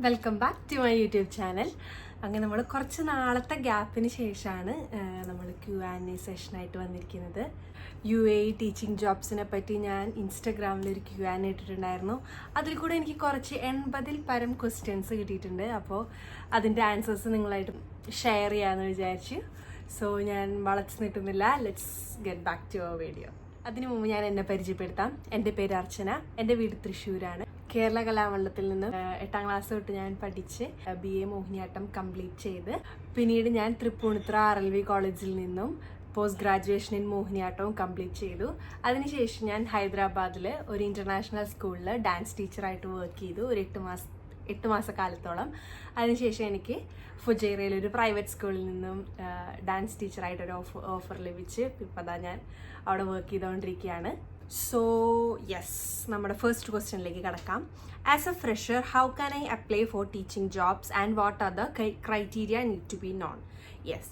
Welcome back to my YouTube channel. അങ്ങനെ നമ്മൾ കുറച്ച് നാളത്തെ ഗ്യാപ്പിന് ശേഷമാണ് നമ്മൾ Q&A സെഷനായിട്ട് വന്നിരിക്കുന്നത്. UAE ടീച്ചിങ് ജോബ്സിനെ പറ്റി ഞാൻ ഇൻസ്റ്റഗ്രാമിൽ ഒരു Q&A ഇട്ടിട്ടുണ്ടായിരുന്നു. അതിൽ കൂടെ എനിക്ക് കുറച്ച് 80-ൽ പരം ക്വസ്റ്റ്യൻസ് കിട്ടിയിട്ടുണ്ട്. അപ്പോൾ അതിൻ്റെ ആൻസേഴ്സ് നിങ്ങളായിട്ട് ഷെയർ ചെയ്യാമെന്ന് വിചാരിച്ചു. സോ ഞാൻ വളച്ച് നീട്ടുന്നില്ല, let's get back to our video. അതിനു മുമ്പ് ഞാൻ എന്നെ പരിചയപ്പെടുത്താം. എൻ്റെ പേര് അർച്ചന, എൻ്റെ വീട് തൃശ്ശൂരാണ്. കേരള കലാമണ്ഡലത്തിൽ നിന്ന് 8ാം ക്ലാസ് തൊട്ട് ഞാൻ പഠിച്ച് BA മോഹിനിയാട്ടം കംപ്ലീറ്റ് ചെയ്ത് പിന്നീട് ഞാൻ തൃപ്പൂണിത്തുറ RLV കോളേജിൽ നിന്നും പോസ്റ്റ് ഗ്രാജുവേഷൻ ഇൻ മോഹിനിയാട്ടവും കംപ്ലീറ്റ് ചെയ്തു. അതിനുശേഷം ഞാൻ ഹൈദരാബാദിൽ ഒരു ഇൻ്റർനാഷണൽ സ്കൂളിൽ ഡാൻസ് ടീച്ചറായിട്ട് വർക്ക് ചെയ്തു ഒരു 8 മാസക്കാലത്തോളം. അതിനുശേഷം എനിക്ക് ഫുജൈറയിൽ ഒരു പ്രൈവറ്റ് സ്കൂളിൽ നിന്നും ഡാൻസ് ടീച്ചറായിട്ടൊരു ഓഫർ ലഭിച്ച് ഇപ്പം അതാ ഞാൻ അവിടെ വർക്ക് ചെയ്തുകൊണ്ടിരിക്കുകയാണ്. സോ യെസ്, നമ്മുടെ ഫസ്റ്റ് ക്വസ്റ്റ്യനിലേക്ക് കടക്കാം. As a fresher, how can I apply for teaching jobs and what are the criteria need to be known? Yes,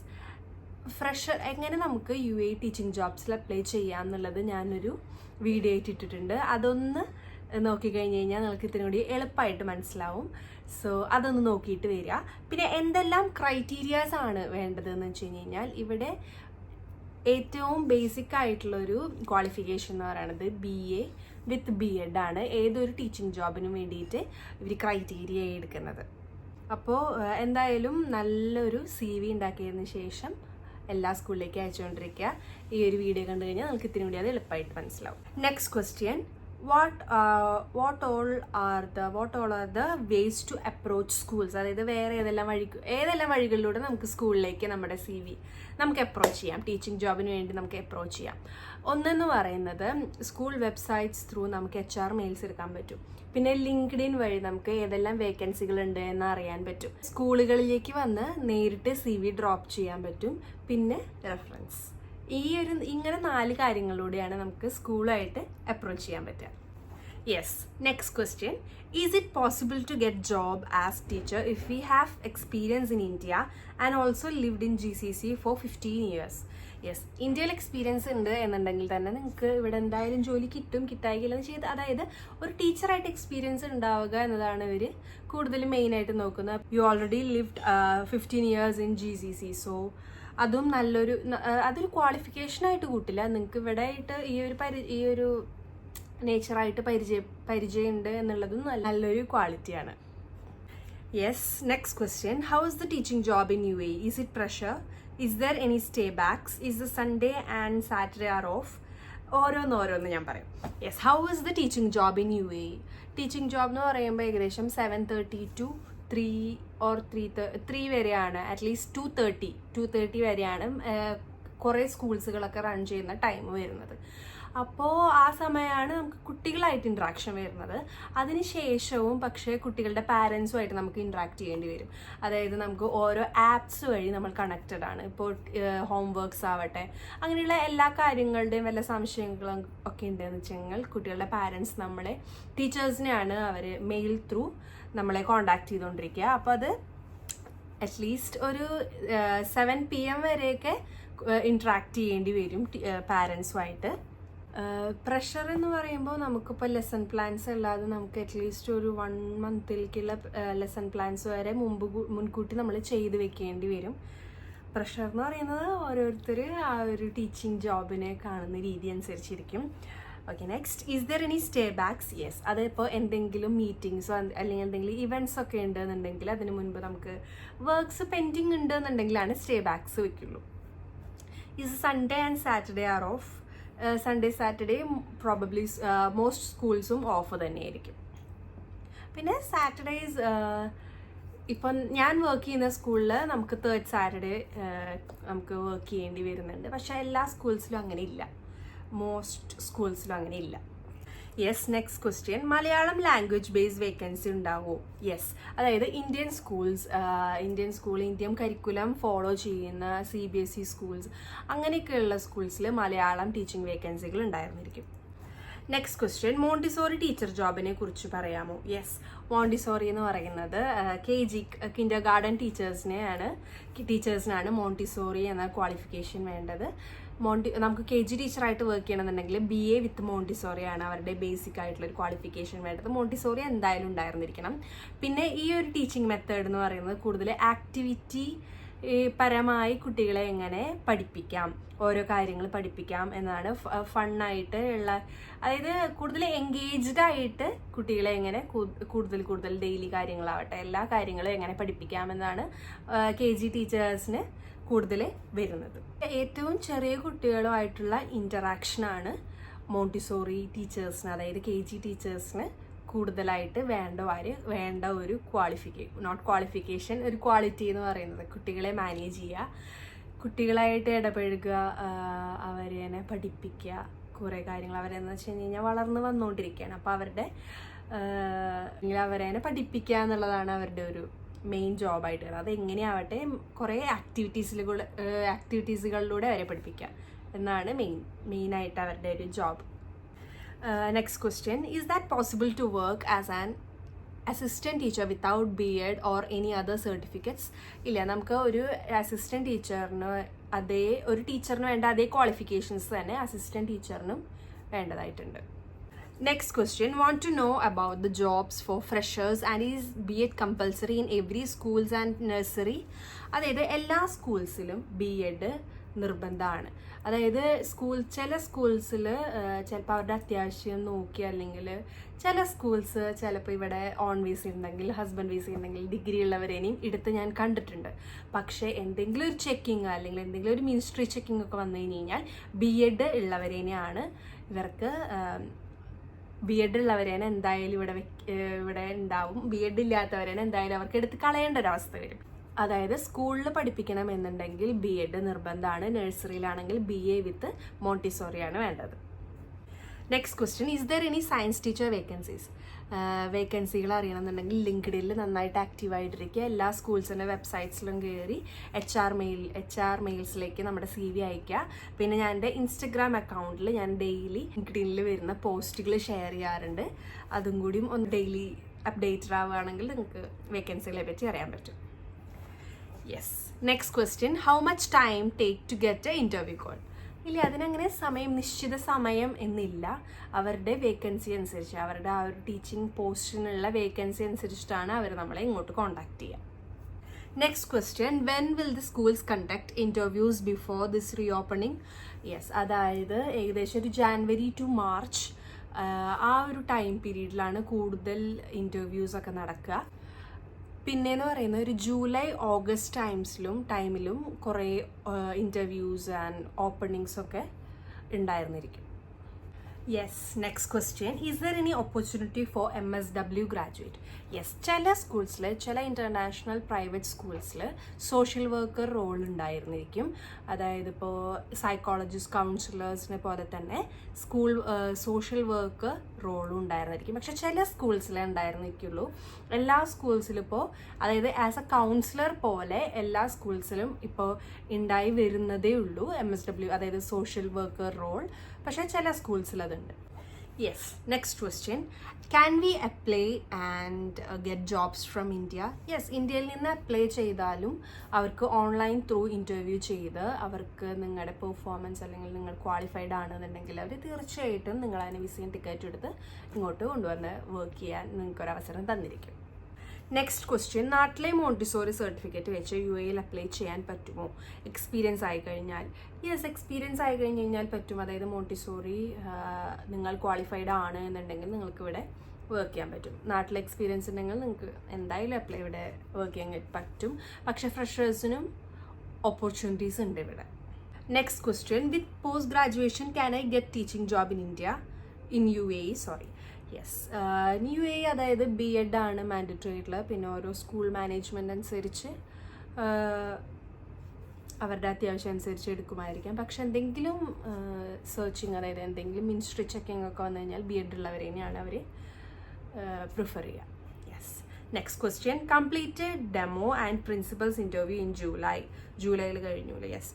fresher എങ്ങനെ നമുക്ക് UAE ടീച്ചിങ് ജോബ്സിൽ അപ്ലൈ ചെയ്യാം എന്നുള്ളത് ഞാനൊരു വീഡിയോ ഇട്ടിട്ടുണ്ട്. അതൊന്ന് നോക്കിക്കഴിഞ്ഞ് കഴിഞ്ഞാൽ നിങ്ങൾക്ക് ഇത്തിരി കൂടി എളുപ്പമായിട്ട് മനസ്സിലാവും. സോ അതൊന്ന് നോക്കിയിട്ട് വരിക. പിന്നെ എന്തെല്ലാം ക്രൈറ്റീരിയാസ് ആണ് വേണ്ടതെന്ന് വെച്ച് കഴിഞ്ഞാൽ ഇവിടെ ഏറ്റവും ബേസിക് ആയിട്ടുള്ളൊരു ക്വാളിഫിക്കേഷൻ എന്ന് പറയുന്നത് BA വിത്ത് B.Ed ആണ് ഏതൊരു ടീച്ചിങ് ജോബിനും വേണ്ടിയിട്ട് ഇവർ ക്രൈറ്റീരിയ എടുക്കുന്നത്. അപ്പോൾ എന്തായാലും നല്ലൊരു CV ഉണ്ടാക്കിയതിന് ശേഷം എല്ലാ സ്കൂളിലേക്ക് അയച്ചുകൊണ്ടിരിക്കുക. ഈ ഒരു വീഡിയോ കണ്ടു കഴിഞ്ഞാൽ നമുക്ക് ഇത്തിരി കൂടി അത് എളുപ്പമായിട്ട് മനസ്സിലാവും. Next question, what all are the ways to approach schools? അതായത് വേറെ ഏതെല്ലാം വഴികളിലൂടെ നമുക്ക് സ്കൂളിലേക്ക് നമ്മുടെ CV നമുക്ക് അപ്രോച്ച് ചെയ്യാം, ടീച്ചിങ് ജോബിന് വേണ്ടി നമുക്ക് അപ്രോച്ച് ചെയ്യാം. ഒന്നെന്ന് പറയുന്നത് സ്കൂൾ വെബ്സൈറ്റ്സ് ത്രൂ നമുക്ക് HR മെയിൽസ് എടുക്കാൻ പറ്റും. പിന്നെ LinkedIn വഴി നമുക്ക് ഏതെല്ലാം വേക്കൻസികൾ ഉണ്ട് എന്ന് അറിയാൻ പറ്റും. സ്കൂളുകളിലേക്ക് വന്ന് നേരിട്ട് CV ഡ്രോപ്പ് ചെയ്യാൻ പറ്റും. പിന്നെ റെഫറൻസ്. ഇങ്ങനെ 4 കാര്യങ്ങളിലൂടെയാണ് നമുക്ക് സ്കൂളായിട്ട് അപ്രോച്ച് ചെയ്യാൻ പറ്റുക. Yes, next question, is it possible to get job as teacher if we have experience in India and also lived in GCC for 15 years? Yes, ഇന്ത്യയിൽ എക്സ്പീരിയൻസ് ഉണ്ട് എന്നുണ്ടെങ്കിൽ തന്നെ നിങ്ങൾക്ക് ഇവിടെ എന്തായാലും ജോലി കിട്ടായില്ലെന്ന് ചെയ്ത്, അതായത് ഒരു ടീച്ചറായിട്ട് എക്സ്പീരിയൻസ് ഉണ്ടാവുക എന്നതാണ് ഇവർ കൂടുതലും മെയിനായിട്ട് നോക്കുന്നത്. You already lived 15 years in GCC. So അതും അതൊരു ക്വാളിഫിക്കേഷനായിട്ട് കൂട്ടില്ല. നിങ്ങൾക്ക് ഇവിടെ ആയിട്ട് ഈ ഒരു നേച്ചറായിട്ട് പരിചയമുണ്ട് എന്നുള്ളതും നല്ലൊരു ക്വാളിറ്റിയാണ്. Yes, next question, how is the teaching job in UAE? Is it pressure? Is there any stay backs? Is the Sunday and Saturday are off? ഓരോന്ന് ഞാൻ പറയും. Yes, how is the teaching job in UAE? Teaching job എന്ന് പറയുമ്പോൾ ഏകദേശം 7:30 to 3 വരെയാണ്, at least 2:30 വരെയാണ് കുറേ സ്കൂൾസുകളൊക്കെ run ചെയ്യുന്ന ടൈം വരുന്നത്. അപ്പോൾ ആ സമയമാണ് നമുക്ക് കുട്ടികളായിട്ട് ഇൻട്രാക്ഷൻ വരുന്നത്. അതിനുശേഷവും പക്ഷേ കുട്ടികളുടെ പാരൻസുമായിട്ട് നമുക്ക് ഇൻട്രാക്ട് ചെയ്യേണ്ടി വരും. അതായത് നമുക്ക് ഓരോ ആപ്സ് വഴി നമ്മൾ കണക്റ്റഡ് ആണ്. ഇപ്പോൾ ഹോം വർക്ക്സ് ആവട്ടെ, അങ്ങനെയുള്ള എല്ലാ കാര്യങ്ങളുടെയും വല്ല സംശയങ്ങളും ഒക്കെ ഉണ്ടെന്ന് വെച്ച് കഴിഞ്ഞാൽ കുട്ടികളുടെ പാരൻസ് നമ്മളെ ടീച്ചേഴ്സിനെയാണ് അവർ മെയിൽ ത്രൂ നമ്മളെ കോണ്ടാക്ട് ചെയ്തുകൊണ്ടിരിക്കുക. അപ്പോൾ അത് അറ്റ്ലീസ്റ്റ് ഒരു 7 PM വരെയൊക്കെ ഇൻട്രാക്ട് ചെയ്യേണ്ടി വരും പാരൻസുമായിട്ട്. പ്രഷർ എന്ന് പറയുമ്പോൾ നമുക്കിപ്പോൾ ലെസൺ പ്ലാൻസ് അല്ലാതെ നമുക്ക് അറ്റ്ലീസ്റ്റ് ഒരു 1 monthലേക്കുള്ള ലെസൺ പ്ലാൻസ് വരെ മുൻകൂട്ടി നമ്മൾ ചെയ്ത് വെക്കേണ്ടി വരും. പ്രഷർ എന്ന് പറയുന്നത് ഓരോരുത്തർ ആ ഒരു ടീച്ചിങ് ജോബിനെ കാണുന്ന രീതി അനുസരിച്ചിരിക്കും. Okay, next, is there any stay backs? Yes, അതിപ്പോൾ എന്തെങ്കിലും മീറ്റിങ്സോ അല്ലെങ്കിൽ എന്തെങ്കിലും ഇവൻറ്റ്സ് ഒക്കെ ഉണ്ടെന്നുണ്ടെങ്കിൽ അതിന് മുൻപ് നമുക്ക് വർക്ക്സ് പെൻഡിങ് ഉണ്ടെന്നുണ്ടെങ്കിലാണ് സ്റ്റേ ബാക്സ് വെക്കുള്ളൂ. Is Sunday and Saturday are off? Sunday Saturday probably most സ്കൂൾസും ഓഫ് തന്നെയായിരിക്കും. പിന്നെ സാറ്റർഡേസ് ഇപ്പം ഞാൻ വർക്ക് ചെയ്യുന്ന സ്കൂളിൽ നമുക്ക് 3rd Saturday നമുക്ക് വർക്ക് ചെയ്യേണ്ടി വരുന്നുണ്ട്. പക്ഷേ എല്ലാ സ്കൂൾസിലും അങ്ങനെ ഇല്ല, മോസ്റ്റ് സ്കൂൾസിലും അങ്ങനെ ഇല്ല. Yes, next question, Malayalam language based vacancy ഉണ്ടാവുമോ? യെസ്, അതായത് ഇന്ത്യൻ കരിക്കുലം ഫോളോ ചെയ്യുന്ന CBSE സ്കൂൾസ് അങ്ങനെയൊക്കെയുള്ള സ്കൂൾസിൽ മലയാളം ടീച്ചിങ് വേക്കൻസികൾ ഉണ്ടായിരുന്നിരിക്കും. നെക്സ്റ്റ് ക്വസ്റ്റ്യൻ, മോണ്ടിസോറി ടീച്ചർ ജോബിനെ കുറിച്ച് പറയാമോ? യെസ്, മോണ്ടിസോറി എന്ന് പറയുന്നത് KG കിൻഡർ ഗാർഡൻ ടീച്ചേഴ്സിനാണ് മോണ്ടിസോറി എന്ന ക്വാളിഫിക്കേഷൻ വേണ്ടത്. നമുക്ക് KG ടീച്ചറായിട്ട് വർക്ക് ചെയ്യണമെന്നുണ്ടെങ്കിൽ BA വിത്ത് മോണ്ടിസോറിയാണ് അവരുടെ ബേസിക് ആയിട്ടുള്ള ഒരു ക്വാളിഫിക്കേഷൻ വേണ്ടത്. മോണ്ടിസോറി എന്തായാലും ഉണ്ടായിരുന്നിരിക്കണം. പിന്നെ ഈ ഒരു ടീച്ചിങ് മെത്തേഡ് എന്ന് പറയുന്നത് കൂടുതൽ ആക്ടിവിറ്റി പരമായി കുട്ടികളെ എങ്ങനെ പഠിപ്പിക്കാം, ഓരോ കാര്യങ്ങൾ പഠിപ്പിക്കാം എന്നാണ്. ഫണ്ണായിട്ട് ഉള്ള, അതായത് കൂടുതൽ എൻഗേജ്ഡ് ആയിട്ട് കുട്ടികളെ എങ്ങനെ കൂടുതൽ ഡെയിലി കാര്യങ്ങളാവട്ടെ എല്ലാ കാര്യങ്ങളും എങ്ങനെ പഠിപ്പിക്കാമെന്നാണ് KG ടീച്ചേഴ്സിന് കൂടുതൽ വരുന്നത്. ഏറ്റവും ചെറിയ കുട്ടികളുമായിട്ടുള്ള ഇൻറ്ററാക്ഷനാണ് മോണ്ടിസോറി ടീച്ചേഴ്സിന്, അതായത് KG ടീച്ചേഴ്സിന് കൂടുതലായിട്ട് വേണ്ട ഒരു ക്വാളിഫിക്കേഷൻ ഒരു ക്വാളിറ്റി എന്ന് പറയുന്നത്. കുട്ടികളെ മാനേജ് ചെയ്യുക, കുട്ടികളായിട്ട് ഇടപഴകുക, അവരെ പഠിപ്പിക്കുക, കുറേ കാര്യങ്ങൾ. അവരെന്ന് വെച്ച് കഴിഞ്ഞാൽ വളർന്ന് വന്നുകൊണ്ടിരിക്കുകയാണ്. അപ്പോൾ അവരെ പഠിപ്പിക്കുക എന്നുള്ളതാണ് അവരുടെ ഒരു മെയിൻ ജോബായിട്ട് വരുന്നത്. അതെങ്ങനെയാവട്ടെ കുറേ ആക്ടിവിറ്റീസുകളിലൂടെ അവരെ പഠിപ്പിക്കുക എന്നാണ് മെയിനായിട്ട് അവരുടെ ഒരു job. Next question, is that possible to work as an assistant teacher without BEd or any other certificates? ഇല്ല, നമുക്ക് ഒരു അസിസ്റ്റൻറ്റ് ടീച്ചറിന് ഒരു ടീച്ചറിന് വേണ്ട അതേ ക്വാളിഫിക്കേഷൻസ് തന്നെ assistant ടീച്ചറിനും വേണ്ടതായിട്ടുണ്ട്. Next question, want to know about the jobs for freshers and is BEd compulsory in every schools and nursery? അതായത് എല്ലാ സ്കൂൾസിലും BEd നിർബന്ധമാണ്. അതായത് ചില സ്കൂൾസിൽ ചിലപ്പോൾ അവരുടെ അത്യാവശ്യം നോക്കി, അല്ലെങ്കിൽ ചില സ്കൂൾസ് ചിലപ്പോൾ ഇവിടെ ഓൺ വീസ ഉണ്ടെങ്കിൽ ഹസ്ബൻഡ് വീസ ഉണ്ടെങ്കിൽ ഡിഗ്രി ഉള്ളവരേനെയും എടുത്ത് ഞാൻ കണ്ടിട്ടുണ്ട്. പക്ഷേ എന്തെങ്കിലും ഒരു ചെക്കിങ് അല്ലെങ്കിൽ എന്തെങ്കിലും ഒരു മിനിസ്ട്രി ചെക്കിംഗ് ഒക്കെ വന്നു കഴിഞ്ഞാൽ BEd ഉള്ളവരേനെയാണ് ഇവർക്ക് BEd ഉള്ളവരേനെ എന്തായാലും ഇവിടെ ഉണ്ടാവും. BEd ഇല്ലാത്തവരേനെ എന്തായാലും അവർക്ക് എടുത്ത് കളയേണ്ട ഒരവസ്ഥ വരും. അതായത് സ്കൂളിൽ പഠിപ്പിക്കണം എന്നുണ്ടെങ്കിൽ BEd നിർബന്ധമാണ്. നഴ്സറിയിലാണെങ്കിൽ BA വിത്ത് മോണ്ടിസോറിയാണ് വേണ്ടത്. Next question, is there any science teacher vacancies? വേക്കൻസികൾ അറിയണമെന്നുണ്ടെങ്കിൽ ലിങ്ക്ഡിനിൽ നന്നായിട്ട് ആക്റ്റീവായിട്ടിരിക്കുക. എല്ലാ സ്കൂൾസിൻ്റെ വെബ്സൈറ്റ്സിലും കയറി HR മെയിൽസിലേക്ക് നമ്മുടെ CV അയക്കുക. പിന്നെ ഞാൻ എൻ്റെ ഇൻസ്റ്റഗ്രാം അക്കൗണ്ടിൽ ഞാൻ ഡെയിലി ലിങ്ക്ഡിനിൽ വരുന്ന പോസ്റ്റുകൾ ഷെയർ ചെയ്യാറുണ്ട്. അതും കൂടിയും ഒന്ന് ഡെയിലി അപ്ഡേറ്റഡ് ആവുകയാണെങ്കിൽ നിങ്ങൾക്ക് വേക്കൻസികളെ പറ്റി അറിയാൻ പറ്റും. Yes. Next question, how much time take to get a interview call? ഇല്ല, അതിനങ്ങനെ നിശ്ചിത സമയം എന്നില്ല. അവരുടെ വേക്കൻസി അനുസരിച്ച്, അവരുടെ ആ ഒരു ടീച്ചിങ് പോസ്റ്റിനുള്ള വേക്കൻസി അനുസരിച്ചിട്ടാണ് അവർ നമ്മളെ ഇങ്ങോട്ട് കോൺടാക്ട് ചെയ്യുക. Next question, when will the schools conduct interviews before this re opening? Yes, അതായത് ഏകദേശം ഒരു January to March ആ ഒരു ടൈം പീരീഡിലാണ് കൂടുതൽ ഇൻ്റർവ്യൂസ് ഒക്കെ നടക്കുക. പിന്നെയെന്ന് പറയുന്നത് ഒരു July, August ടൈമിലും കുറേ ഇൻ്റർവ്യൂസ് ആൻഡ് ഓപ്പണിങ്സ് ഒക്കെ ഉണ്ടായിരുന്നിരിക്കും. Yes. Next question, is there any opportunity for MSW graduate? Yes, ചില സ്കൂൾസിൽ, ചില ഇൻ്റർനാഷണൽ പ്രൈവറ്റ് സ്കൂൾസിൽ സോഷ്യൽ വർക്കർ റോൾ ഉണ്ടായിരുന്നിരിക്കും. അതായത് ഇപ്പോൾ സൈക്കോളജിസ്റ്റ്, കൗൺസിലേഴ്സിനെ പോലെ തന്നെ സോഷ്യൽ വർക്കർ റോളും ഉണ്ടായിരുന്നിരിക്കും. പക്ഷെ ചില സ്കൂൾസിലേ ഉണ്ടായിരുന്നിരിക്കുള്ളൂ. എല്ലാ സ്കൂൾസിലും ഇപ്പോൾ, അതായത് ആസ് എ കൗൺസിലർ പോലെ എല്ലാ സ്കൂൾസിലും ഇപ്പോൾ ഉണ്ടായി വരുന്നതേ ഉള്ളൂ MSW, അതായത് സോഷ്യൽ വർക്കർ റോൾ. പക്ഷേ ചില സ്കൂൾസിൽ അതുണ്ട്. Yes. Next question, can we apply and get jobs from India? Yes, ഇന്ത്യയിൽ നിന്ന് അപ്ലൈ ചെയ്താലും അവർക്ക് ഓൺലൈൻ ത്രൂ ഇൻ്റർവ്യൂ ചെയ്ത് അവർക്ക് നിങ്ങളുടെ പെർഫോമൻസ് അല്ലെങ്കിൽ നിങ്ങൾ ക്വാളിഫൈഡ് ആണെന്നുണ്ടെങ്കിൽ അവർ തീർച്ചയായിട്ടും നിങ്ങളതിന് വിസയും ടിക്കറ്റ് എടുത്ത് ഇങ്ങോട്ട് കൊണ്ടുവന്ന് വർക്ക് ചെയ്യാൻ നിങ്ങൾക്കൊരവസരം തന്നിരിക്കും. നെക്സ്റ്റ് ക്വസ്റ്റ്യൻ, നാട്ടിലെ മോണ്ടിസോറി സർട്ടിഫിക്കറ്റ് വെച്ച് UAE അപ്ലൈ ചെയ്യാൻ പറ്റുമോ എക്സ്പീരിയൻസ് ആയി കഴിഞ്ഞാൽ? യെസ്, എക്സ്പീരിയൻസ് ആയി കഴിഞ്ഞാൽ പറ്റും. അതായത് മോണ്ടിസോറി നിങ്ങൾ ക്വാളിഫൈഡ് ആണ് എന്നുണ്ടെങ്കിൽ നിങ്ങൾക്ക് ഇവിടെ വർക്ക് ചെയ്യാൻ പറ്റും. നാട്ടിലെ എക്സ്പീരിയൻസ് ഉണ്ടെങ്കിൽ നിങ്ങൾക്ക് എന്തായാലും ഇവിടെ വർക്ക് ചെയ്യാൻ പറ്റും. പക്ഷേ ഫ്രഷേഴ്സിനും ഓപ്പർച്യൂണിറ്റീസ് ഉണ്ട് ഇവിടെ. Next question, with post graduation can I get teaching job in UAE? Yes, UAE അതായത് BEd ആണ് മാൻഡറ്ററി ആയിട്ടുള്ളത്. പിന്നെ ഓരോ സ്കൂൾ മാനേജ്മെൻറ്റ് അനുസരിച്ച് അവരുടെ അത്യാവശ്യം അനുസരിച്ച് എടുക്കുമായിരിക്കാം. പക്ഷെ എന്തെങ്കിലും സെർച്ചിങ്, അതായത് എന്തെങ്കിലും മിനിസ്ട്രി ചെക്കിംഗ് ഒക്കെ വന്നു കഴിഞ്ഞാൽ BEd ഉള്ളവരെ തന്നെയാണ് അവർ പ്രിഫർ ചെയ്യുക. Yes. Next question, completed demo and principals interview in ജൂലൈയിൽ കഴിഞ്ഞു. Yes,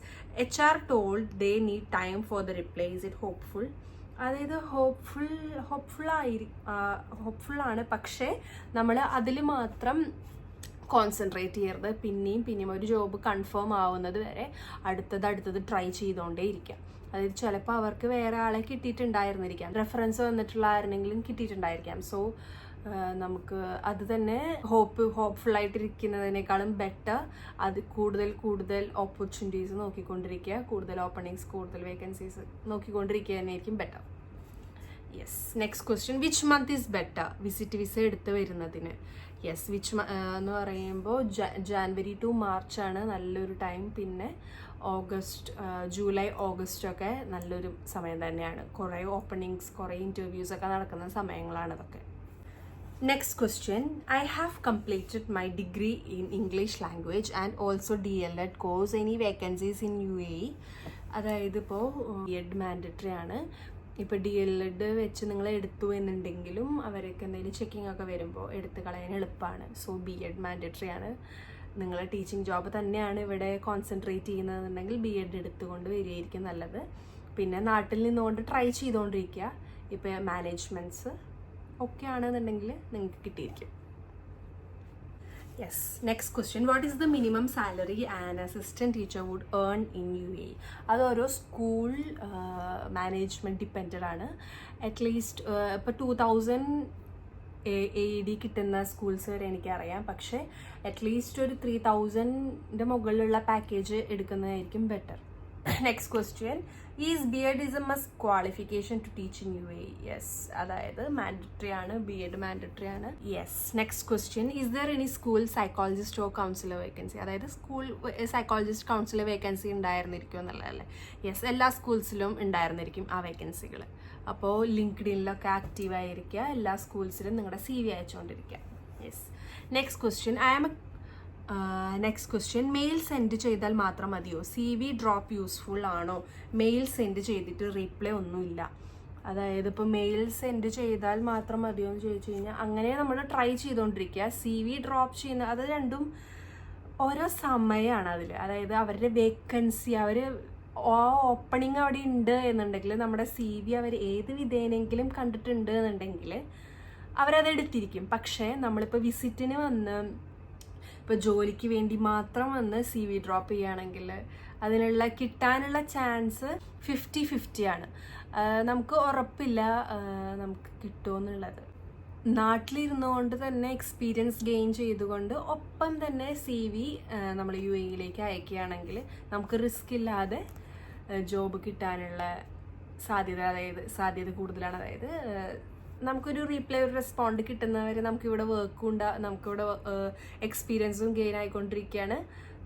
HR told they need time for the reply. Is it hopeful? അതായത് ഹോപ്പ്ഫുള്ളാണ്. പക്ഷേ നമ്മൾ അതിൽ മാത്രം കോൺസെൻട്രേറ്റ് ചെയ്യരുത്. പിന്നെയും ഒരു ജോബ് കൺഫേം ആവുന്നത് വരെ അടുത്തത് ട്രൈ ചെയ്തുകൊണ്ടേ ഇരിക്കാം. അതായത് ചിലപ്പോൾ അവർക്ക് വേറെ ആളെ കിട്ടിയിട്ടുണ്ടായിരുന്നിരിക്കാം, റെഫറൻസ് വന്നിട്ടുള്ള ആരെങ്കിലും കിട്ടിയിട്ടുണ്ടായിരിക്കാം. സോ നമുക്ക് അത് തന്നെ ഹോപ്പ്ഫുള്ളായിട്ടിരിക്കുന്നതിനേക്കാളും ബെറ്റർ അത് കൂടുതൽ ഓപ്പർച്യൂണിറ്റീസ് നോക്കിക്കൊണ്ടിരിക്കുക, കൂടുതൽ ഓപ്പണിങ്സ്, കൂടുതൽ വേക്കൻസീസ് നോക്കിക്കൊണ്ടിരിക്കുക തന്നെയായിരിക്കും better. Yes, next question, which month is better visit visa എടുത്ത് വരുന്നതിന്? യെസ്, എന്ന് പറയുമ്പോൾ ജാനുവരി ടു മാർച്ച് ആണ് നല്ലൊരു ടൈം. പിന്നെ ജൂലൈ ഓഗസ്റ്റ് ഒക്കെ നല്ലൊരു സമയം തന്നെയാണ്. കുറേ ഓപ്പണിങ്സ്, കുറേ ഇൻ്റർവ്യൂസ് ഒക്കെ നടക്കുന്ന സമയങ്ങളാണ് അതൊക്കെ. Next question, I have completed my degree in English language and also DLED course, any vacancies in UAE? അതായത് ഇപ്പോൾ B.Ed മാൻഡറ്ററി ആണ്. ഇപ്പോൾ DLED വെച്ച് നിങ്ങൾ എടുത്തു എന്നുണ്ടെങ്കിലും അവർക്ക് എന്തെങ്കിലും ചെക്കിംഗ് ഒക്കെ വരുമ്പോൾ എടുത്ത് കളയാൻ എളുപ്പമാണ്. സോ B.Ed മാൻഡറ്ററി ആണ്. നിങ്ങൾ ടീച്ചിങ് ജോബ് തന്നെയാണ് ഇവിടെ കോൺസെൻട്രേറ്റ് ചെയ്യുന്നതെന്നുണ്ടെങ്കിൽ B.Ed എടുത്തുകൊണ്ട് വരികയായിരിക്കും നല്ലത്. പിന്നെ നാട്ടിൽ നിന്നുകൊണ്ട് ട്രൈ ചെയ്തുകൊണ്ടിരിക്കുക. ഇപ്പോൾ മാനേജ്മെൻറ്റ്സ് ഒക്കെ ആണെന്നുണ്ടെങ്കിൽ നിങ്ങൾക്ക് കിട്ടിയിരിക്കും. Yes, next question, what is the minimum salary an assistant teacher would earn in UAE? അത് ഓരോ സ്കൂൾ മാനേജ്മെൻറ്റ് ഡിപ്പെൻഡഡ് ആണ്. അറ്റ്ലീസ്റ്റ് ഇപ്പോൾ 2000 AED കിട്ടുന്ന സ്കൂൾസ് വരെ എനിക്കറിയാം. പക്ഷേ അറ്റ്ലീസ്റ്റ് ഒരു 3000 മുകളിലുള്ള പാക്കേജ് എടുക്കുന്നതായിരിക്കും better. Next question, is B.Ed is a must qualification to teach in UAE? Yes, അതായത് മാൻഡറ്ററി ആണ്, B.Ed മാൻഡറ്ററി ആണ്. Yes, next question, is there any school psychologist or counsellor vacancy? അതായത് സ്കൂൾ സൈക്കോളജിസ്റ്റ് കൗൺസിലർ വേക്കൻസി ഉണ്ടായിരുന്നിരിക്കും എന്നുള്ളതല്ലേ? Yes, എല്ലാ സ്കൂൾസിലും ഉണ്ടായിരുന്നിരിക്കും ആ വേക്കൻസികൾ. അപ്പോൾ ലിങ്ക്ഡിനിലൊക്കെ ആക്റ്റീവായിരിക്കുക, എല്ലാ സ്കൂൾസിലും നിങ്ങളുടെ CV അയച്ചുകൊണ്ടിരിക്കുക. Yes, next question, mail send ചെയ്താൽ മാത്രം മതിയോ? CV ഡ്രോപ്പ് യൂസ്ഫുൾ ആണോ? മെയിൽ സെൻഡ് ചെയ്തിട്ട് റീപ്ലൈ ഒന്നുമില്ല. അതായത് ഇപ്പോൾ മെയിൽ സെൻഡ് ചെയ്താൽ മാത്രം മതിയോ എന്ന് ചോദിച്ചു കഴിഞ്ഞാൽ അങ്ങനെ നമ്മൾ ട്രൈ ചെയ്തുകൊണ്ടിരിക്കുക. CV ഡ്രോപ്പ് ചെയ്യുന്ന അത് രണ്ടും ഓരോ സമയമാണ് അതിൽ. അതായത് അവരുടെ വേക്കൻസി, അവർ ഓപ്പണിങ് അവിടെ ഉണ്ട് എന്നുണ്ടെങ്കിൽ നമ്മുടെ CV അവർ ഏത് വിധേനെങ്കിലും കണ്ടിട്ടുണ്ട് എന്നുണ്ടെങ്കിൽ അവരത് എടുത്തിരിക്കും. പക്ഷേ നമ്മളിപ്പോൾ വിസിറ്റിന് വന്ന് ഇപ്പോൾ ജോലിക്ക് വേണ്ടി മാത്രം വന്ന് CV ഡ്രോപ്പ് ചെയ്യുകയാണെങ്കിൽ കിട്ടാനുള്ള ചാൻസ് 50-50 ആണ്. നമുക്ക് ഉറപ്പില്ല നമുക്ക് കിട്ടുമെന്നുള്ളത്. നാട്ടിലിരുന്നുകൊണ്ട് തന്നെ എക്സ്പീരിയൻസ് ഗെയിൻ ചെയ്തുകൊണ്ട് ഒപ്പം തന്നെ CV നമ്മൾ UAE അയക്കുകയാണെങ്കിൽ നമുക്ക് റിസ്ക് ഇല്ലാതെ ജോബ് കിട്ടാനുള്ള സാധ്യത കൂടുതലാണ്. അതായത് നമുക്കൊരു റീപ്ലൈ, ഒരു റെസ്പോണ്ട് കിട്ടുന്നവരെ നമുക്കിവിടെ വർക്കും നമുക്കിവിടെ എക്സ്പീരിയൻസും ഗെയിൻ ആയിക്കൊണ്ടിരിക്കുകയാണ്.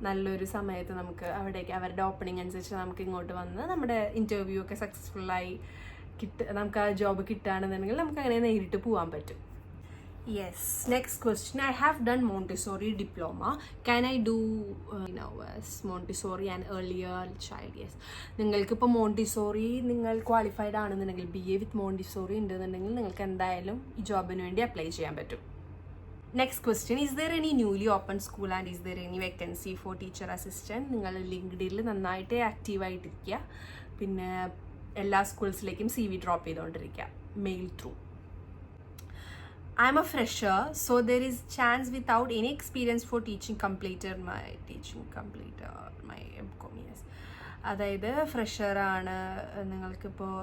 നല്ലൊരു സമയത്ത് നമുക്ക് അവിടേക്ക് അവരുടെ ഓപ്പണിംഗ് അനുസരിച്ച് നമുക്ക് ഇങ്ങോട്ട് വന്ന് നമ്മുടെ ഇൻ്റർവ്യൂ ഒക്കെ സക്സസ്ഫുള്ളായി നമുക്ക് ആ ജോബ് കിട്ടുകയാണെന്നുണ്ടെങ്കിൽ നമുക്ക് അങ്ങനെ നേരിട്ട് പോകാൻ പറ്റും. Yes, next question, I have done Montessori diploma, can I do Montessori and earlier child? Yes, നിങ്ങൾക്കിപ്പോൾ മോണ്ടിസോറി നിങ്ങൾ ക്വാളിഫൈഡ് ആണെന്നുണ്ടെങ്കിൽ BA വിത്ത് മോണ്ടിസോറി ഉണ്ടെന്നുണ്ടെങ്കിൽ നിങ്ങൾക്ക് എന്തായാലും ഈ ജോബിന് വേണ്ടി അപ്ലൈ ചെയ്യാൻ പറ്റും. Next question, is there any newly open school and is there any vacancy for teacher assistant? നിങ്ങൾ ലിങ്ക്ഡിനിൽ നന്നായിട്ട് ആക്റ്റീവായിട്ടിരിക്കുക. പിന്നെ എല്ലാ സ്കൂൾസിലേക്കും CV ഡ്രോപ്പ് ചെയ്തുകൊണ്ടിരിക്കുക mail through. I'm a fresher, so there is chance without any experience for completed my MCOM. Yes, അതായത് ഫ്രഷറാണ്, നിങ്ങൾക്കിപ്പോൾ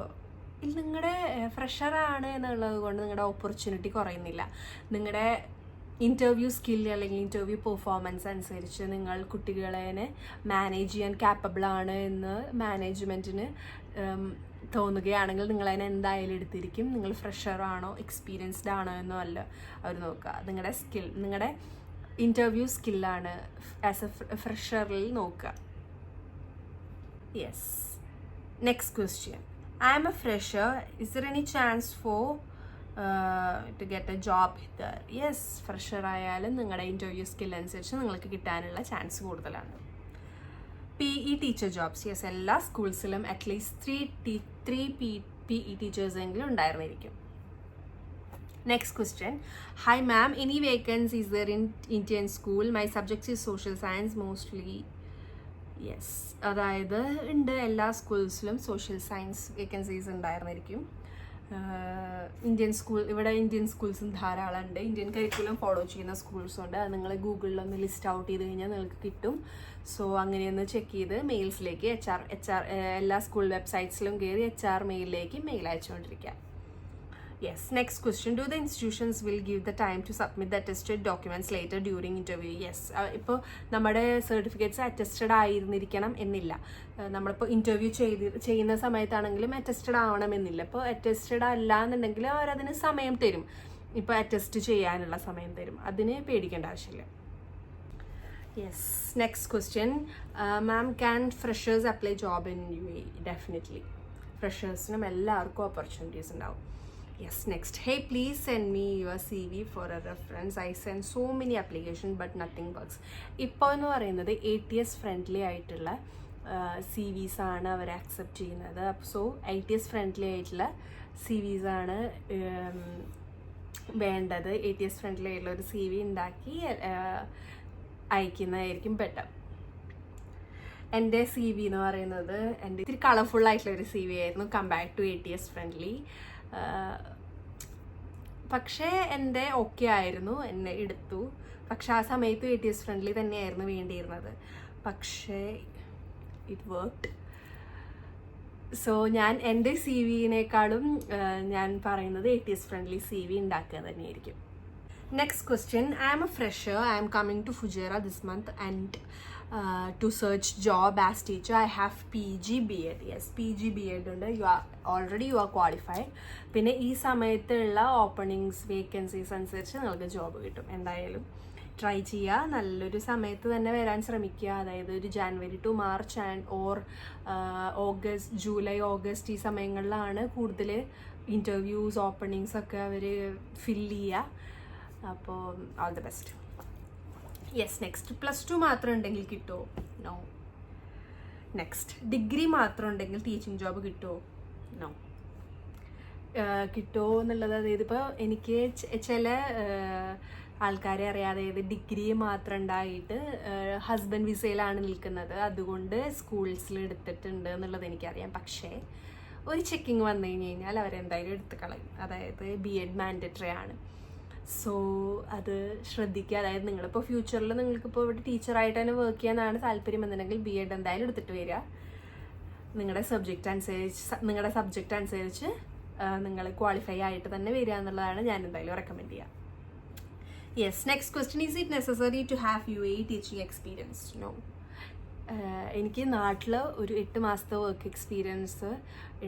നിങ്ങളുടെ ഫ്രഷറാണ് എന്നുള്ളത് കൊണ്ട് നിങ്ങളുടെ ഓപ്പർച്യൂണിറ്റി കുറയുന്നില്ല. നിങ്ങളുടെ ഇൻ്റർവ്യൂ സ്കില്ല് അല്ലെങ്കിൽ ഇൻ്റർവ്യൂ പെർഫോമൻസ് അനുസരിച്ച് നിങ്ങൾ കുട്ടികളെ മാനേജ് ചെയ്യാൻ കാപ്പബിൾ ആണ് എന്ന് മാനേജ്മെൻറ്റിന് തോന്നുകയാണെങ്കിൽ നിങ്ങളതിനെ എന്തായാലും എടുത്തിരിക്കും. നിങ്ങൾ ഫ്രഷറാണോ എക്സ്പീരിയൻസ്ഡ് ആണോ എന്നോ അല്ല അവർ നോക്കുക. നിങ്ങളുടെ ഇൻ്റർവ്യൂ സ്കില്ലാണ് ആസ് എ ഫ്രഷറിൽ നോക്കുക. Yes, next question, I am a fresher, is there any chance for to get a job here? Yes, fresher ആയാലും നിങ്ങളുടെ ഇൻ്റർവ്യൂ സ്കിൽ അനുസരിച്ച് നിങ്ങൾക്ക് കിട്ടാനുള്ള ചാൻസ് കൂടുതലാണ്. PE ടീച്ചർ ജോബ്സ്, യെസ്, എല്ലാ സ്കൂൾസിലും അറ്റ്ലീസ്റ്റ് 3 PE ടീച്ചേഴ്സ് എങ്കിലും ഉണ്ടായിരുന്നിരിക്കും. Next question, hi ma'am, any vacancies there in Indian school? My subjects is social science mostly. Yes, അതായത് ഉണ്ട്, എല്ലാ സ്കൂൾസിലും സോഷ്യൽ സയൻസ് വേക്കൻസീസ് ഉണ്ടായിരുന്നിരിക്കും. ഇവിടെ ഇന്ത്യൻ സ്കൂൾസും ധാരാളം ഉണ്ട്. ഇന്ത്യൻ കരിക്കുലം ഫോളോ ചെയ്യുന്ന സ്കൂൾസും ഉണ്ട്. അത് നിങ്ങൾ ഗൂഗിളിലൊന്ന് ലിസ്റ്റ് ഔട്ട് ചെയ്ത് കഴിഞ്ഞാൽ നിങ്ങൾക്ക് കിട്ടും. സോ അങ്ങനെയൊന്ന് ചെക്ക് ചെയ്ത് മെയിൽസിലേക്ക് എച്ച് ആർ എല്ലാ സ്കൂൾ വെബ്സൈറ്റ്സിലും കയറി HR മെയിലിലേക്ക് മെയിൽ അയച്ചുകൊണ്ടിരിക്കുക. Yes, next question. Do the institutions will give the time to submit the attested documents later during interview? Yes. ഇപ്പോൾ നമ്മുടെ സർട്ടിഫിക്കറ്റ്സ് അറ്റസ്റ്റഡ് ആയിരുന്നിരിക്കണം എന്നില്ല. നമ്മളിപ്പോൾ ഇൻ്റർവ്യൂ ചെയ്യുന്ന സമയത്താണെങ്കിലും അറ്റസ്റ്റഡ് ആവണമെന്നില്ല. ഇപ്പോൾ അറ്റസ്റ്റഡ് അല്ല എന്നുണ്ടെങ്കിൽ അവരതിന് സമയം തരും. ഇപ്പോൾ അറ്റസ്റ്റ് ചെയ്യാനുള്ള സമയം തരും. അതിന് പേടിക്കേണ്ട ആവശ്യമില്ല. Yes, next question. Ma'am, can freshers apply job in UAE? Definitely. ഫ്രഷേഴ്സിനും എല്ലാവർക്കും ഓപ്പർച്യൂണിറ്റീസ് ഉണ്ടാവും. Yes, next. Hey, please send me your CV for a reference. I send so many applications but nothing works. ഇപ്പോൾ എന്ന് പറയുന്നത് ATS friendly ആയിട്ടുള്ള CVs ആണ് അവർ accept ചെയ്യുന്നത്. So ATS friendly ആയിട്ടുള്ള CVs ആണ് വേണ്ടത്. ATS ഫ്രണ്ട്ലി ആയിട്ടുള്ള ഒരു CV ഉണ്ടാക്കി അയക്കുന്നതായിരിക്കും ബെറ്റർ. എൻ്റെ CV എന്ന് പറയുന്നത് എൻ്റെ ഇത്തിരി കളർഫുൾ ആയിട്ടുള്ള ഒരു CV ആയിരുന്നു കമ്പയർഡ് ടു ATS ഫ്രണ്ട്ലി. പക്ഷേ എൻ്റെ ഓക്കെ ആയിരുന്നു, എന്നെ എടുത്തു. പക്ഷെ ആ സമയത്ത് ATS ഫ്രണ്ട്ലി തന്നെയായിരുന്നു വേണ്ടിയിരുന്നത്. പക്ഷേ ഇറ്റ് വർക്ക്ഡ്. സോ ഞാൻ എൻ്റെ CVനേക്കാളും ഞാൻ പറയുന്നത് ATS ഫ്രണ്ട്ലി CV ഉണ്ടാക്കുക തന്നെയായിരിക്കും. Next question. I am a fresher. I am coming to Fujairah this month and to search job as teacher. I have PG B.Ed. Yes, PG B.Ed ഉണ്ട്. You are qualified. പിന്നെ ഈ സമയത്തുള്ള openings vacancies അനുസരിച്ച് നിങ്ങൾക്ക് job കിട്ടും. എന്തായാലും try ചെയ്യുക. നല്ലൊരു സമയത്ത് തന്നെ വരാൻ ശ്രമിക്കുക. അതായത് ഒരു January to March or August, July, August ഈ സമയങ്ങളിലാണ് കൂടുതൽ ഇൻ്റർവ്യൂസ് ഓപ്പണിങ്സ് ഒക്കെ അവർ ഫില്ല് ചെയ്യുക. അപ്പോൾ all the best. Yes, next. +2 മാത്രം ഉണ്ടെങ്കിൽ കിട്ടുമോ? നോ. നെക്സ്റ്റ്. ഡിഗ്രി മാത്രം ഉണ്ടെങ്കിൽ ടീച്ചിങ് ജോബ് കിട്ടുമോ? നോ. കിട്ടുമോ എന്നുള്ളത്, അതായത് ഇപ്പോൾ എനിക്ക് ചില ആൾക്കാരെ അറിയാതെ ഡിഗ്രി മാത്രം ഉണ്ടായിട്ട് ഹസ്ബൻഡ് വിസയിലാണ് നിൽക്കുന്നത്, അതുകൊണ്ട് സ്കൂൾസിൽ എടുത്തിട്ടുണ്ട് എന്നുള്ളത് എനിക്കറിയാം. പക്ഷേ ഒരു ചെക്കിങ് വന്നു കഴിഞ്ഞാൽ അവരെന്തായാലും എടുത്ത് കളയും. അതായത് B.Ed മാൻഡറ്ററി ആണ്. സോ അത് ശ്രദ്ധിക്കുക. അതായത് നിങ്ങളിപ്പോൾ ഫ്യൂച്ചറിൽ നിങ്ങൾക്കിപ്പോൾ ഇവിടെ ടീച്ചറായിട്ട് തന്നെ വർക്ക് ചെയ്യാനാണ് താല്പര്യം എന്നുണ്ടെങ്കിൽ B.Ed എന്തായാലും എടുത്തിട്ട് വരിക. നിങ്ങളുടെ സബ്ജക്റ്റ് അനുസരിച്ച് നിങ്ങൾ ക്വാളിഫൈ ആയിട്ട് തന്നെ വരിക എന്നുള്ളതാണ് ഞാൻ എന്തായാലും റെക്കമെൻഡ് ചെയ്യുക. Yes, next question. Is it necessary to have UAE teaching experience? No. എനിക്ക് നാട്ടിൽ ഒരു 8 മാസത്തെ വർക്ക് എക്സ്പീരിയൻസ്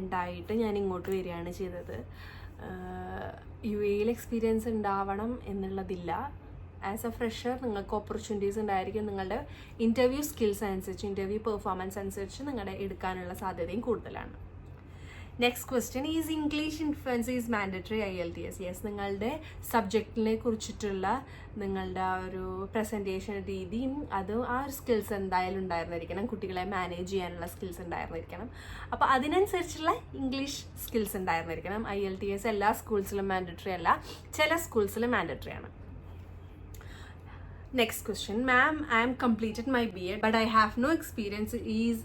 ഉണ്ടായിട്ട് ഞാൻ ഇങ്ങോട്ട് വരികയാണ് ചെയ്തത്. UAE എക്സ്പീരിയൻസ് ഉണ്ടാവണം എന്നുള്ളതില്ല. ആസ് എ ഫ്രഷർ നിങ്ങൾക്ക് ഓപ്പർച്യൂണിറ്റീസ് ഉണ്ടായിരിക്കും. നിങ്ങളുടെ ഇൻ്റർവ്യൂ സ്കിൽസ് അനുസരിച്ച്, ഇൻ്റർവ്യൂ പെർഫോമൻസ് അനുസരിച്ച് നിങ്ങളുടെ എടുക്കാനുള്ള സാധ്യതയും കൂടുതലാണ്. Next question. Is English influence is mandatory IELTS? Yes, നിങ്ങളുടെ സബ്ജക്റ്റിനെ കുറിച്ചിട്ടുള്ള നിങ്ങളുടെ ആ ഒരു പ്രസൻറ്റേഷൻ രീതിയും അതും ആ ഒരു സ്കിൽസ് എന്തായാലും ഉണ്ടായിരുന്നിരിക്കണം. കുട്ടികളെ മാനേജ് ചെയ്യാനുള്ള സ്കിൽസ് ഉണ്ടായിരുന്നിരിക്കണം. അപ്പോൾ അതിനനുസരിച്ചുള്ള ഇംഗ്ലീഷ് സ്കിൽസ് ഉണ്ടായിരുന്നിരിക്കണം. IELTS എല്ലാ സ്കൂൾസിലും മാൻഡറ്ററി അല്ല, ചില സ്കൂൾസിൽ മാൻഡറ്ററി ആണ്. Next question. Ma'am, I am completed my B.Ed but I have no experience. Is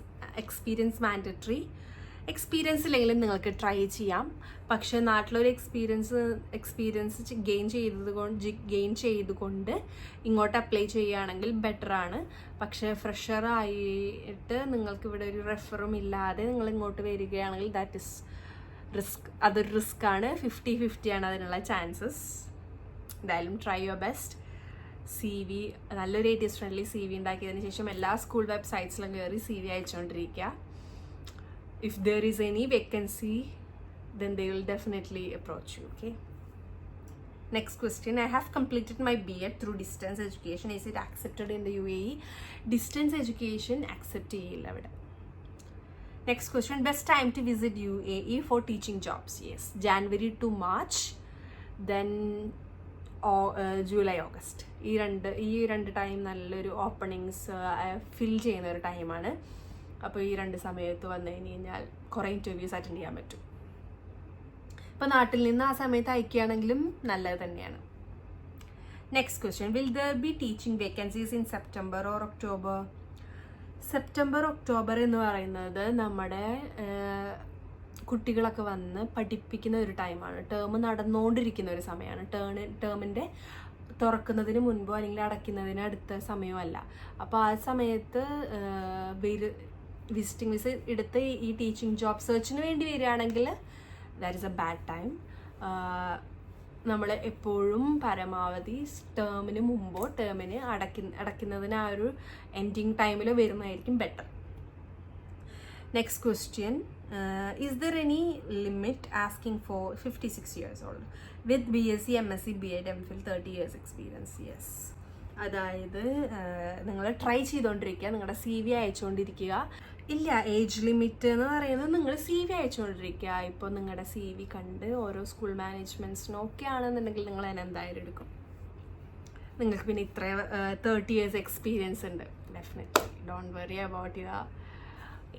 experience mandatory? Experience ഇല്ലെങ്കിലും നിങ്ങൾക്ക് ട്രൈ ചെയ്യാം. പക്ഷേ നാട്ടിലൊരു എക്സ്പീരിയൻസ് ഗെയിൻ ചെയ്തുകൊണ്ട് ഇങ്ങോട്ട് അപ്ലൈ ചെയ്യുകയാണെങ്കിൽ ബെറ്ററാണ്. പക്ഷേ ഫ്രഷർ ആയിട്ട് നിങ്ങൾക്ക് ഇവിടെ ഒരു റെഫറും ഇല്ലാതെ നിങ്ങൾ ഇങ്ങോട്ട് വരികയാണെങ്കിൽ ദാറ്റ് ഇസ് റിസ്ക്. അതൊരു റിസ്ക് ആണ്. 50-50 ആണ് അതിനുള്ള ചാൻസസ്. എന്തായാലും ട്രൈ യുവർ ബെസ്റ്റ്. CV നല്ലൊരു ATS ഫ്രണ്ട്ലി CV ഉണ്ടാക്കിയതിന് ശേഷം എല്ലാ സ്കൂൾ വെബ്സൈറ്റ്സിലും കയറി CV അയച്ചുകൊണ്ടിരിക്കുക. If there is any vacancy, then they will definitely approach you. Okay. Next question. I have completed my B.Ed through distance education. Is it accepted in the UAE? Distance education accept ചെയ്യില്ല അവിടെ. Next question. Best time to visit UAE for teaching jobs? Yes, January to March, then July, August. ഈ രണ്ട് time നല്ലൊരു openings ഫിൽ ചെയ്യുന്ന ഒരു ടൈമാണ്. അപ്പോൾ ഈ 2 സമയത്ത് വന്നു കഴിഞ്ഞാൽ കുറേ ഇൻ്റർവ്യൂസ് അറ്റൻഡ് ചെയ്യാൻ പറ്റും. ഇപ്പോൾ നാട്ടിൽ നിന്ന് ആ സമയത്ത് അയക്കുകയാണെങ്കിലും നല്ലത് തന്നെയാണ്. Next question. Will there be teaching vacancies in September or October? September, October എന്ന് പറയുന്നത് നമ്മുടെ കുട്ടികളൊക്കെ വന്ന് പഠിപ്പിക്കുന്ന ഒരു ടൈമാണ്. ടേം നടന്നുകൊണ്ടിരിക്കുന്ന ഒരു സമയമാണ്. ടേമിൻ്റെ തുറക്കുന്നതിന് മുൻപോ അല്ലെങ്കിൽ അടയ്ക്കുന്നതിന് അടുത്ത സമയമോ അല്ല. അപ്പോൾ ആ സമയത്ത് വിസിറ്റിംഗ് വിസ എടുത്ത് ഈ ടീച്ചിങ് ജോബ് സെർച്ചിന് വേണ്ടി വരികയാണെങ്കിൽ that is A bad time. നമ്മൾ എപ്പോഴും പരമാവധി ടേമിന് മുമ്പോ ടേമിന് അടയ്ക്കുന്നതിന് ആ ഒരു എൻഡിങ് ടൈമിൽ വരുന്നതായിരിക്കും better. Next question, is there any limit asking for 56 years old with BSc, MSc, BEd, MPhil, 30 years experience? Yes. അതായത് നിങ്ങൾ ട്രൈ ചെയ്തുകൊണ്ടിരിക്കുക, നിങ്ങളുടെ CV അയച്ചുകൊണ്ടിരിക്കുക. ഇല്ല, ഏജ് ലിമിറ്റ് എന്ന് പറയുന്നത് നിങ്ങൾ CV അയച്ചുകൊണ്ടിരിക്കുക. ഇപ്പോൾ നിങ്ങളുടെ CV കണ്ട് ഓരോ സ്കൂൾ മാനേജ്മെൻറ്റ്സിനും ഒക്കെ ആണെന്നുണ്ടെങ്കിൽ നിങ്ങൾ അതിനെ എന്തായാലും എടുക്കും. നിങ്ങൾക്ക് പിന്നെ ഇത്ര 30 years എക്സ്പീരിയൻസ് ഉണ്ട്. Definitely don't worry about your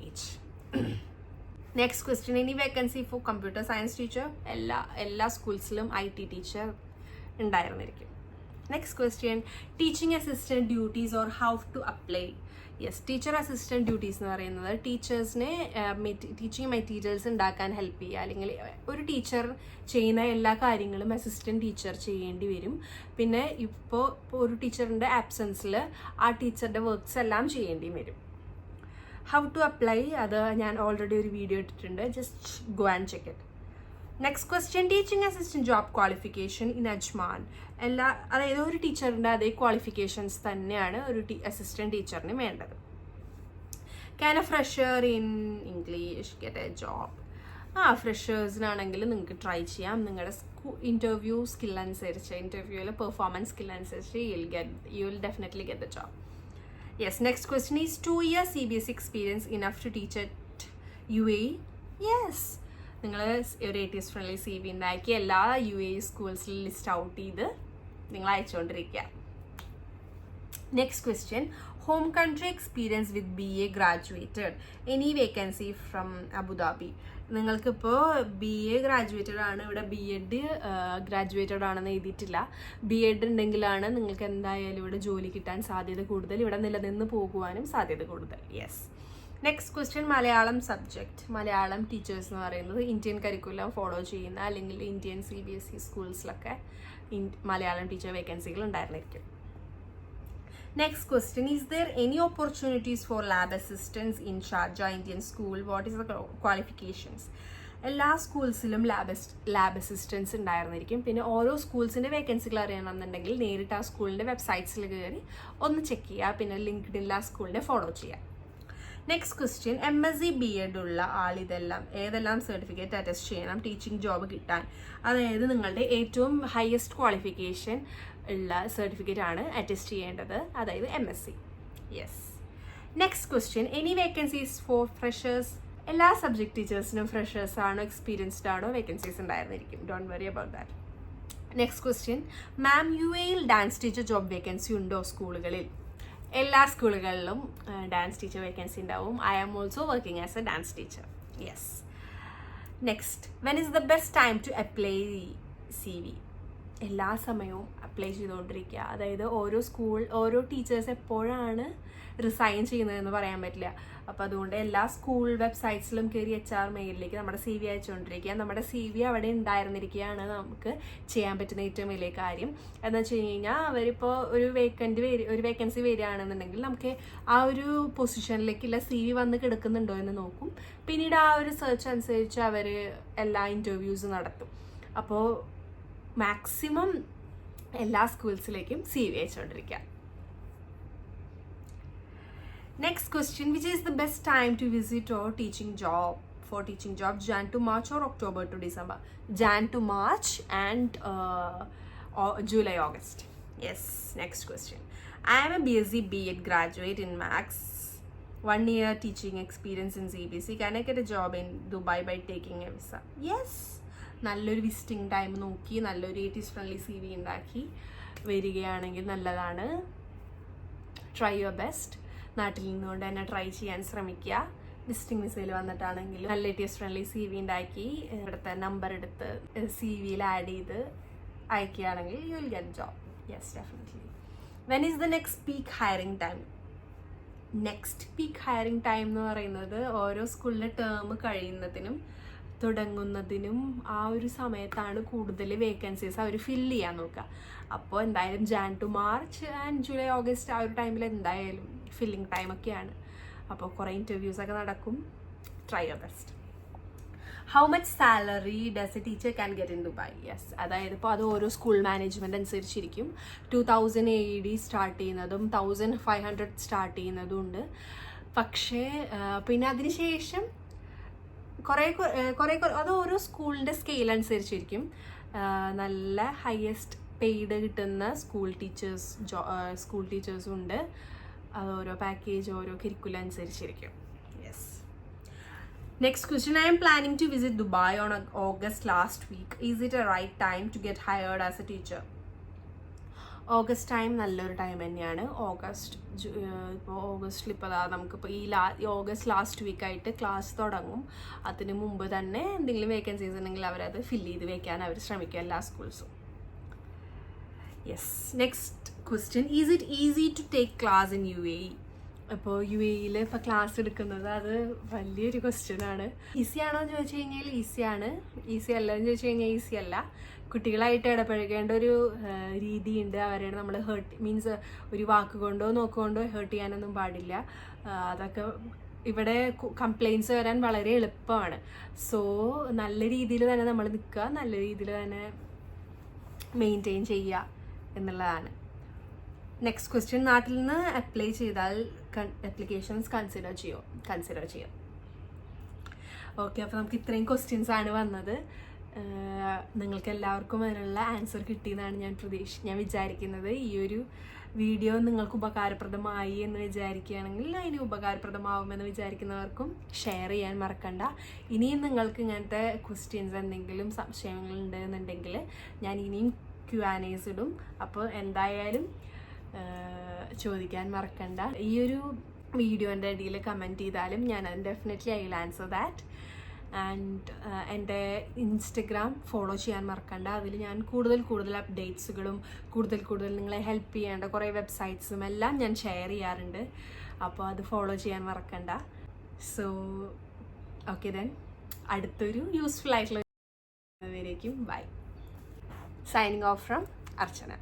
age. Next question, any vacancy for computer science teacher? എല്ലാ സ്കൂൾസിലും IT ടീച്ചർ ഉണ്ടായിരുന്നിരിക്കും. Next question, teaching assistant duties or how to apply? Yes, teacher assistant duties എന്ന് പറയുന്നത് ടീച്ചേഴ്സിനെ teaching materials ഉണ്ടാക്കാൻ help ചെയ്യുക. അല്ലെങ്കിൽ ഒരു ടീച്ചർ ചെയ്യുന്ന എല്ലാ കാര്യങ്ങളും അസിസ്റ്റൻറ്റ് ടീച്ചർ ചെയ്യേണ്ടി വരും. പിന്നെ ഇപ്പോൾ ഒരു ടീച്ചറിൻ്റെ ആബ്സെൻസിൽ ആ ടീച്ചറുടെ വർക്ക്സ് എല്ലാം ചെയ്യേണ്ടി വരും. ഹൗ ടു അപ്ലൈ അത് ഞാൻ ഓൾറെഡി ഒരു വീഡിയോ ഇട്ടിട്ടുണ്ട്, just go and check it. Next question, teaching assistant job qualification in Ajman? അതായത് ഒരു ടീച്ചറിൻ്റെ അതേ ക്വാളിഫിക്കേഷൻസ് തന്നെയാണ് ഒരു അസിസ്റ്റൻറ്റ് ടീച്ചറിന് വേണ്ടത്. Can a fresher in English get a job? ഫ്രഷേഴ്സിനാണെങ്കിൽ നിങ്ങൾക്ക് ട്രൈ ചെയ്യാം. നിങ്ങളുടെ ഇൻ്റർവ്യൂ സ്കിൽ അനുസരിച്ച്, ഇൻ്റർവ്യൂവിലെ പെർഫോമൻസ് സ്കിൽ അനുസരിച്ച് you will definitely get the job. Yes, next question is 2 years CBSE experience enough to teach at UAE? Yes. നിങ്ങൾ ഒരു ATS friendly CV ഉണ്ടാക്കി എല്ലാ UAE സ്കൂൾസിൽ ലിസ്റ്റ് ഔട്ട് ചെയ്ത് നിങ്ങൾ അയച്ചുകൊണ്ടിരിക്കുക. Next question, home country experience with BA graduated, any vacancy from Abu Dhabi? നിങ്ങൾക്കിപ്പോൾ BA graduated ആണ്, ഇവിടെ BEd ഗ്രാജുവേറ്റഡ് ആണെന്ന് എഴുതിയിട്ടില്ല. BEd ഉണ്ടെങ്കിലാണ് നിങ്ങൾക്ക് എന്തായാലും ഇവിടെ ജോലി കിട്ടാൻ സാധ്യത കൂടുതൽ, ഇവിടെ നിലനിന്ന് പോകുവാനും സാധ്യത കൂടുതൽ. Yes. Next question, Malayalam subject. Malayalam teachers എന്ന് പറയുന്നത് ഇന്ത്യൻ കരിക്കുലം ഫോളോ ചെയ്യുന്ന അല്ലെങ്കിൽ ഇന്ത്യൻ CBSE സ്കൂൾസിലൊക്കെ മലയാളം ടീച്ചർ വേക്കൻസികൾ ഉണ്ടായിരുന്നിരിക്കും. Next question, is there any opportunities for lab assistants in Sharjah Indian School? What is the qualifications? എല്ലാ സ്കൂൾസിലും ലാബ് അസിസ്റ്റൻസ് ഉണ്ടായിരുന്നിരിക്കും. പിന്നെ ഓരോ സ്കൂൾസിൻ്റെ വേക്കൻസികൾ അറിയണമെന്നുണ്ടെങ്കിൽ നേരിട്ട് ആ സ്കൂളിൻ്റെ വെബ്സൈറ്റ്സിൽ കയറി ഒന്ന് ചെക്ക് ചെയ്യുക. പിന്നെ ലിങ്ക്ഡിനിൽ ആ സ്കൂളിനെ ഫോളോ ചെയ്യുക. നെക്സ്റ്റ് ക്വസ്റ്റ്യൻ, MSc BEd ഉള്ള ആൾ ഏതെല്ലാം സർട്ടിഫിക്കറ്റ് അറ്റസ്റ്റ് ചെയ്യണം ടീച്ചിങ് ജോബ് കിട്ടാൻ? അതായത് നിങ്ങളുടെ ഏറ്റവും ഹയസ്റ്റ് ക്വാളിഫിക്കേഷൻ ഉള്ള സർട്ടിഫിക്കറ്റ് ആണ് അറ്റസ്റ്റ് ചെയ്യേണ്ടത്, അതായത് MSc. Yes. Next question, any vacancies for freshers? എല്ലാ സബ്ജക്ട് ടീച്ചേഴ്സിനും ഫ്രഷേഴ്സ് ആണോ എക്സ്പീരിയൻസ്ഡ് ആണോ വേക്കൻസീസ് ഉണ്ടായിരുന്നിരിക്കും. Don't worry about that. Next question, ma'am UAEയിൽ ഡാൻസ് ടീച്ചർ ജോബ് വേക്കൻസി ഉണ്ടോ സ്കൂളുകളിൽ? എല്ലാ സ്കൂളുകളിലും ഡാൻസ് ടീച്ചർ വേക്കൻസി ഉണ്ടാവും. I am also working as a dance teacher. Yes. Next, when is the best time to apply CV? എല്ലാ സമയവും apply ചെയ്തുകൊണ്ടിരിക്കുക. അതായത് ഓരോ ടീച്ചേഴ്സ് എപ്പോഴാണ് റിസൈൻ ചെയ്യുന്നതെന്ന് പറയാൻ പറ്റില്ല. അപ്പോൾ അതുകൊണ്ട് എല്ലാ സ്കൂൾ വെബ്സൈറ്റ്സിലും കയറി HR മെയിലിലേക്ക് നമ്മുടെ CV അയച്ചുകൊണ്ടിരിക്കുക. നമ്മുടെ CV അവിടെ ഉണ്ടായിരുന്നിരിക്കുകയാണ് നമുക്ക് ചെയ്യാൻ പറ്റുന്ന ഏറ്റവും വലിയ കാര്യം. എന്ന് വെച്ച് കഴിഞ്ഞാൽ അവരിപ്പോൾ ഒരു വേക്കൻസി വരികയാണെന്നുണ്ടെങ്കിൽ നമുക്ക് ആ ഒരു പൊസിഷനിലേക്കുള്ള CV വന്ന് കിടക്കുന്നുണ്ടോ എന്ന് നോക്കും. പിന്നീട് ആ ഒരു സെർച്ച് അനുസരിച്ച് അവർ എല്ലാ ഇൻ്റർവ്യൂസും നടത്തും. അപ്പോൾ മാക്സിമം എല്ലാ സ്കൂൾസിലേക്കും CV അയച്ചുകൊണ്ടിരിക്കുക. Next question, which is the best time to visit or teaching job for teaching job? Jan to March or October to December? Jan to March and July, August. Yes. Next question, I am a BSc BEd graduate in Max, 1 year teaching experience in CBSE. Can I get a job in Dubai by taking a visa? Yes. നല്ലൊരു visiting time നോക്കി നല്ലൊരു ATS friendly CV ഉണ്ടാക്കി വരികയാണെങ്കിൽ നല്ലതാണ്. Try your best. നാട്ടിൽ നിന്നുകൊണ്ട് തന്നെ try ചെയ്യാൻ ശ്രമിക്കുക. വിസിറ്റിംഗ് വിസയിൽ വന്നിട്ടാണെങ്കിലും നല്ല ATS ഫ്രണ്ട്ലി CV ഉണ്ടാക്കി ഇവിടുത്തെ നമ്പർ എടുത്ത് CVയിൽ ആഡ് ചെയ്ത് അയക്കുകയാണെങ്കിൽ you will get job. Yes, definitely. When is the next peak hiring time? Next peak hiring time എന്ന് പറയുന്നത് ഓരോ സ്കൂളിലെ ടേം കഴിയുന്നതിനും തുടങ്ങുന്നതിനും ആ ഒരു സമയത്താണ് കൂടുതൽ വേക്കൻസീസ് അവർ ഫില്ല് ചെയ്യാൻ നോക്കുക. അപ്പോൾ എന്തായാലും Jan to March and July August ആ ഒരു ടൈമിൽ എന്തായാലും ഫില്ലിംഗ് ടൈമൊക്കെയാണ്. അപ്പോൾ കുറേ ഇൻ്റർവ്യൂസൊക്കെ നടക്കും. Try your best. How much salary does A teacher can get in Dubai? Yes, അതായത് ഇപ്പോൾ അത് ഓരോ സ്കൂൾ മാനേജ്മെൻറ്റ് അനുസരിച്ചിരിക്കും. 2000 AED സ്റ്റാർട്ട് ചെയ്യുന്നതും 1500 സ്റ്റാർട്ട് ചെയ്യുന്നതും ഉണ്ട്. പക്ഷേ പിന്നെ അതിന് ശേഷം കുറേ അത് ഓരോ സ്കൂളിൻ്റെ സ്കെയിൽ അനുസരിച്ചിരിക്കും. നല്ല ഹയസ്റ്റ് പെയ്ഡ് കിട്ടുന്ന സ്കൂൾ ടീച്ചേഴ്സും ഉണ്ട്. അത് ഓരോ പാക്കേജ് ഓരോ കരിക്കുലം അനുസരിച്ചിരിക്കും. Yes. Next question. I am planning to visit Dubai on August last week. Is it a right time to get hired as a teacher? August time നല്ലൊരു time തന്നെയാണ്. ഇപ്പോൾ ഓഗസ്റ്റിൽ ഇപ്പോൾ നമുക്കിപ്പോൾ ഈ ഓഗസ്റ്റ് ലാസ്റ്റ് വീക്കായിട്ട് ക്ലാസ് തുടങ്ങും. അതിന് മുമ്പ് തന്നെ എന്തെങ്കിലും വേക്കൻസീസ് ഉണ്ടെങ്കിൽ അവരത് ഫില്ല് ചെയ്ത് വെക്കാൻ അവർ ശ്രമിക്കും, എല്ലാ സ്കൂൾസും. Yes. Next question. Is it easy to take class in UAE? അപ്പോൾ UAE ഇപ്പോൾ ക്ലാസ് എടുക്കുന്നത് അത് വലിയൊരു ക്വസ്റ്റ്യനാണ്. ഈസി ആണോ എന്ന് ചോദിച്ചു കഴിഞ്ഞാൽ ഈസിയാണ്. ഈസി അല്ല എന്ന് ചോദിച്ചു കഴിഞ്ഞാൽ ഈസി അല്ല. കുട്ടികളായിട്ട് ഇടപഴകേണ്ട ഒരു രീതിയുണ്ട്. അവരെ നമ്മൾ മീൻസ് ഒരു വാക്കുകൊണ്ടോ നോക്കുകൊണ്ടോ ഹേർട്ട് ചെയ്യാനൊന്നും പാടില്ല. അതൊക്കെ ഇവിടെ കംപ്ലയിൻറ്റ്സ് വരാൻ വളരെ എളുപ്പമാണ്. സോ നല്ല രീതിയിൽ തന്നെ നമ്മൾ നിൽക്കുക, നല്ല രീതിയിൽ തന്നെ മെയിൻറ്റെയിൻ ചെയ്യുക എന്നുള്ളതാണ്. Next question. നാട്ടിൽ നിന്ന് അപ്ലൈ ചെയ്താൽ അപ്ലിക്കേഷൻസ് കൺസിഡർ ചെയ്യും. ഓക്കെ, അപ്പോൾ നമുക്ക് ഇത്രയും ക്വസ്റ്റ്യൻസ് ആണ് വന്നത്. നിങ്ങൾക്ക് എല്ലാവർക്കും അതിനുള്ള ആൻസർ കിട്ടിയെന്നാണ് ഞാൻ വിചാരിക്കുന്നത്. ഈ ഒരു വീഡിയോ നിങ്ങൾക്ക് ഉപകാരപ്രദമായി എന്ന് വിചാരിക്കുകയാണെങ്കിൽ അതിന് ഉപകാരപ്രദമാവുമെന്ന് വിചാരിക്കുന്നവർക്കും ഷെയർ ചെയ്യാൻ മറക്കണ്ട. ഇനിയും നിങ്ങൾക്ക് ഇങ്ങനത്തെ ക്വസ്റ്റ്യൻസ് എന്തെങ്കിലും സംശയങ്ങളുണ്ട് എന്നുണ്ടെങ്കിൽ ഞാൻ ഇനിയും Q&As ഇടും. അപ്പോൾ എന്തായാലും ചോദിക്കാൻ മറക്കണ്ട. ഈ ഒരു വീഡിയോൻ്റെ ഇടയിൽ കമൻറ്റ് ചെയ്താലും ഞാൻ definitely I will answer that. And എൻ്റെ ഇൻസ്റ്റഗ്രാം ഫോളോ ചെയ്യാൻ മറക്കണ്ട. അതിൽ ഞാൻ കൂടുതൽ അപ്ഡേറ്റ്സുകളും കൂടുതൽ നിങ്ങളെ ഹെൽപ്പ് ചെയ്യേണ്ട കുറേ വെബ്സൈറ്റ്സും എല്ലാം ഞാൻ ഷെയർ ചെയ്യാറുണ്ട്. അപ്പോൾ അത് ഫോളോ ചെയ്യാൻ മറക്കണ്ട. സോ ഓക്കെ ദെൻ, അടുത്തൊരു യൂസ്ഫുൾ ആയിട്ടുള്ള വരേക്കും bye. Signing off from Archana.